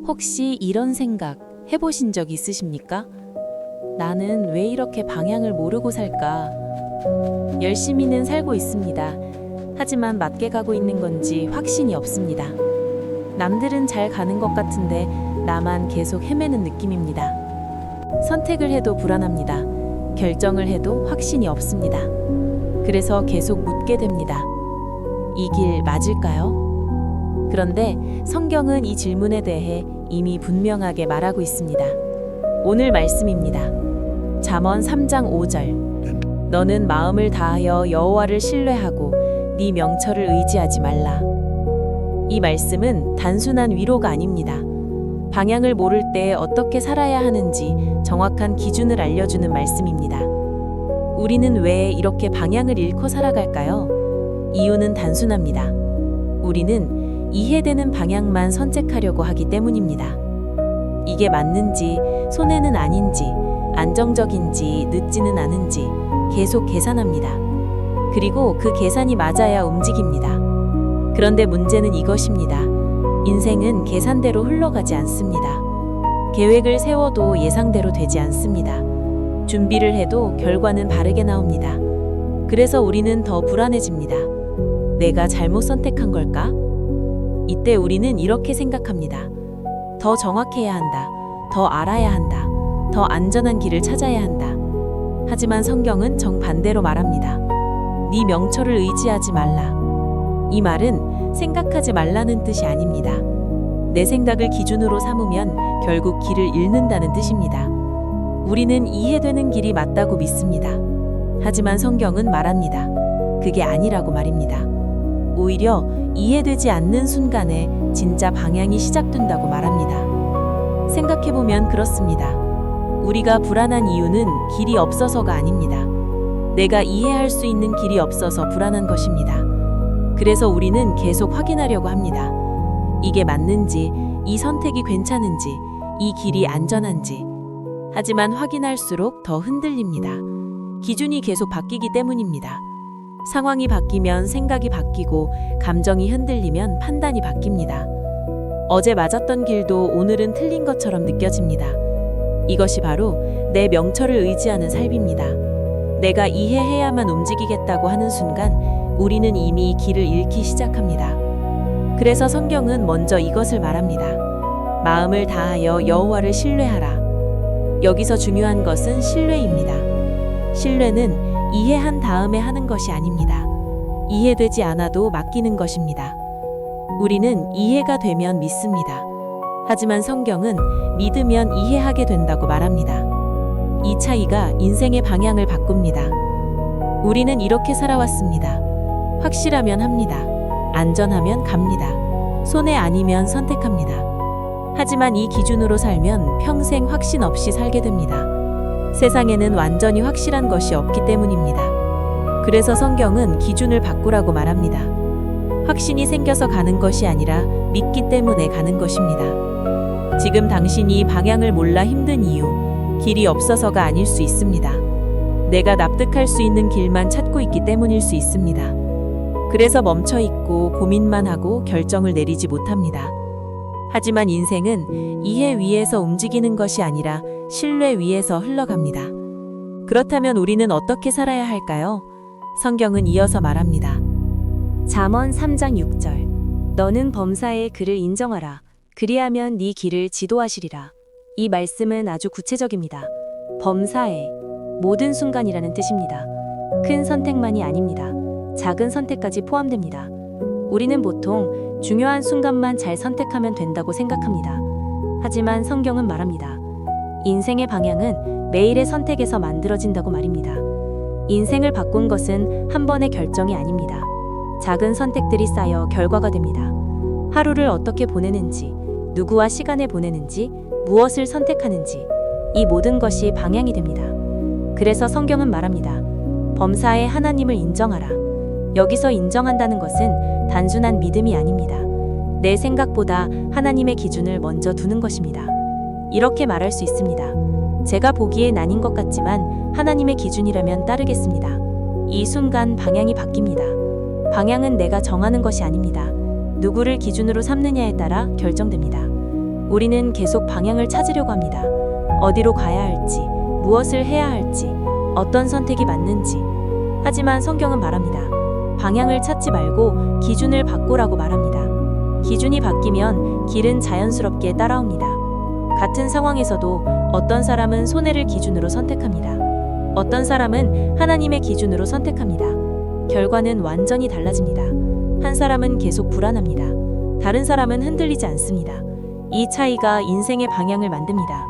혹시 이런 생각 해보신 적 있으십니까? 나는 왜 이렇게 방향을 모르고 살까? 열심히는 살고 있습니다. 하지만 맞게 가고 있는 건지 확신이 없습니다. 남들은 잘 가는 것 같은데 나만 계속 헤매는 느낌입니다. 선택을 해도 불안합니다. 결정을 해도 확신이 없습니다. 그래서 계속 묻게 됩니다. 이 길 맞을까요? 그런데 성경은 이 질문에 대해 이미 분명하게 말하고 있습니다. 오늘 말씀입니다. 잠언 3장 5절. 너는 마음을 다하여 여호와를 신뢰하고 네 명철을 의지하지 말라. 이 말씀은 단순한 위로가 아닙니다. 방향을 모를 때 어떻게 살아야 하는지 정확한 기준을 알려주는 말씀입니다. 우리는 왜 이렇게 방향을 잃고 살아갈까요? 이유는 단순합니다. 우리는 이해되는 방향만 선택하려고 하기 때문입니다. 이게 맞는지, 손해는 아닌지, 안정적인지, 늦지는 않은지 계속 계산합니다. 그리고 그 계산이 맞아야 움직입니다. 그런데 문제는 이것입니다. 인생은 계산대로 흘러가지 않습니다. 계획을 세워도 예상대로 되지 않습니다. 준비를 해도 결과는 다르게 나옵니다. 그래서 우리는 더 불안해집니다. 내가 잘못 선택한 걸까? 이때 우리는 이렇게 생각합니다. 더 정확해야 한다. 더 알아야 한다. 더 안전한 길을 찾아야 한다. 하지만 성경은 정반대로 말합니다. 네 명철을 의지하지 말라. 이 말은 생각하지 말라는 뜻이 아닙니다. 내 생각을 기준으로 삼으면 결국 길을 잃는다는 뜻입니다. 우리는 이해되는 길이 맞다고 믿습니다. 하지만 성경은 말합니다. 그게 아니라고 말입니다. 오히려 이해되지 않는 순간에 진짜 방향이 시작된다고 말합니다. 생각해보면 그렇습니다. 우리가 불안한 이유는 길이 없어서가 아닙니다. 내가 이해할 수 있는 길이 없어서 불안한 것입니다. 그래서 우리는 계속 확인하려고 합니다. 이게 맞는지, 이 선택이 괜찮은지, 이 길이 안전한지. 하지만 확인할수록 더 흔들립니다. 기준이 계속 바뀌기 때문입니다. 상황이 바뀌면 생각이 바뀌고 감정이 흔들리면 판단이 바뀝니다. 어제 맞았던 길도 오늘은 틀린 것처럼 느껴집니다. 이것이 바로 내 명철을 의지하는 삶입니다. 내가 이해해야만 움직이겠다고 하는 순간 우리는 이미 길을 잃기 시작합니다. 그래서 성경은 먼저 이것을 말합니다. 마음을 다하여 여호와를 신뢰하라. 여기서 중요한 것은 신뢰입니다. 신뢰는 이해한 다음에 하는 것이 아닙니다. 이해되지 않아도 맡기는 것입니다. 우리는 이해가 되면 믿습니다. 하지만 성경은 믿으면 이해하게 된다고 말합니다. 이 차이가 인생의 방향을 바꿉니다. 우리는 이렇게 살아왔습니다. 확실하면 합니다. 안전하면 갑니다. 손해 아니면 선택합니다. 하지만 이 기준으로 살면 평생 확신 없이 살게 됩니다. 세상에는 완전히 확실한 것이 없기 때문입니다. 그래서 성경은 기준을 바꾸라고 말합니다. 확신이 생겨서 가는 것이 아니라 믿기 때문에 가는 것입니다. 지금 당신이 방향을 몰라 힘든 이유, 길이 없어서가 아닐 수 있습니다. 내가 납득할 수 있는 길만 찾고 있기 때문일 수 있습니다. 그래서 멈춰 있고 고민만 하고 결정을 내리지 못합니다. 하지만 인생은 이해 위에서 움직이는 것이 아니라 신뢰 위에서 흘러갑니다. 그렇다면 우리는 어떻게 살아야 할까요? 성경은 이어서 말합니다. 잠언 3장 6절. 너는 범사의 그를 인정하라. 그리하면 네 길을 지도하시리라. 이 말씀은 아주 구체적입니다. 범사의 모든 순간이라는 뜻입니다. 큰 선택만이 아닙니다. 작은 선택까지 포함됩니다. 우리는 보통 중요한 순간만 잘 선택하면 된다고 생각합니다. 하지만 성경은 말합니다. 인생의 방향은 매일의 선택에서 만들어진다고 말입니다. 인생을 바꾼 것은 한 번의 결정이 아닙니다. 작은 선택들이 쌓여 결과가 됩니다. 하루를 어떻게 보내는지, 누구와 시간을 보내는지, 무엇을 선택하는지, 이 모든 것이 방향이 됩니다. 그래서 성경은 말합니다. 범사의 하나님을 인정하라. 여기서 인정한다는 것은 단순한 믿음이 아닙니다. 내 생각보다 하나님의 기준을 먼저 두는 것입니다. 이렇게 말할 수 있습니다. 제가 보기에 아닌 것 같지만 하나님의 기준이라면 따르겠습니다. 이 순간 방향이 바뀝니다. 방향은 내가 정하는 것이 아닙니다. 누구를 기준으로 삼느냐에 따라 결정됩니다. 우리는 계속 방향을 찾으려고 합니다. 어디로 가야 할지, 무엇을 해야 할지, 어떤 선택이 맞는지. 하지만 성경은 말합니다. 방향을 찾지 말고 기준을 바꾸라고 말합니다. 기준이 바뀌면 길은 자연스럽게 따라옵니다. 같은 상황에서도 어떤 사람은 손해를 기준으로 선택합니다. 어떤 사람은 하나님의 기준으로 선택합니다. 결과는 완전히 달라집니다. 한 사람은 계속 불안합니다. 다른 사람은 흔들리지 않습니다. 이 차이가 인생의 방향을 만듭니다.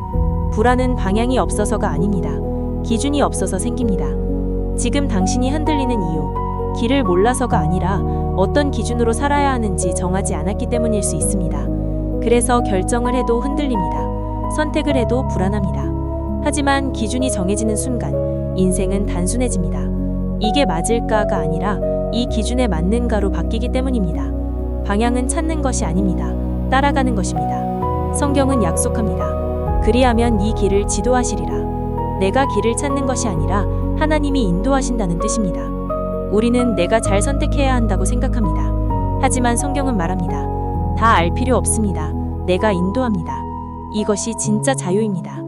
불안은 방향이 없어서가 아닙니다. 기준이 없어서 생깁니다. 지금 당신이 흔들리는 이유, 길을 몰라서가 아니라 어떤 기준으로 살아야 하는지 정하지 않았기 때문일 수 있습니다. 그래서 결정을 해도 흔들립니다. 선택을 해도 불안합니다. 하지만 기준이 정해지는 순간 인생은 단순해집니다. 이게 맞을까가 아니라 이 기준에 맞는가로 바뀌기 때문입니다. 방향은 찾는 것이 아닙니다. 따라가는 것입니다. 성경은 약속합니다. 그리하면 이 길을 지도하시리라. 내가 길을 찾는 것이 아니라 하나님이 인도하신다는 뜻입니다. 우리는 내가 잘 선택해야 한다고 생각합니다. 하지만 성경은 말합니다. 다 알 필요 없습니다. 내가 인도합니다. 이것이 진짜 자유입니다.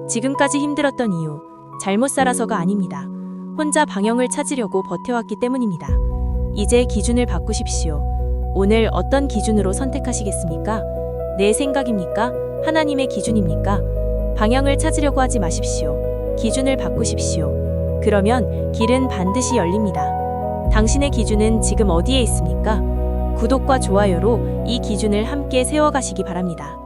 지금까지 힘들었던 이유, 잘못 살아서가 아닙니다. 혼자 방향을 찾으려고 버텨왔기 때문입니다. 이제 기준을 바꾸십시오. 오늘 어떤 기준으로 선택하시겠습니까? 내 생각입니까? 하나님의 기준입니까? 방향을 찾으려고 하지 마십시오. 기준을 바꾸십시오. 그러면 길은 반드시 열립니다. 당신의 기준은 지금 어디에 있습니까? 구독과 좋아요로 이 기준을 함께 세워가시기 바랍니다.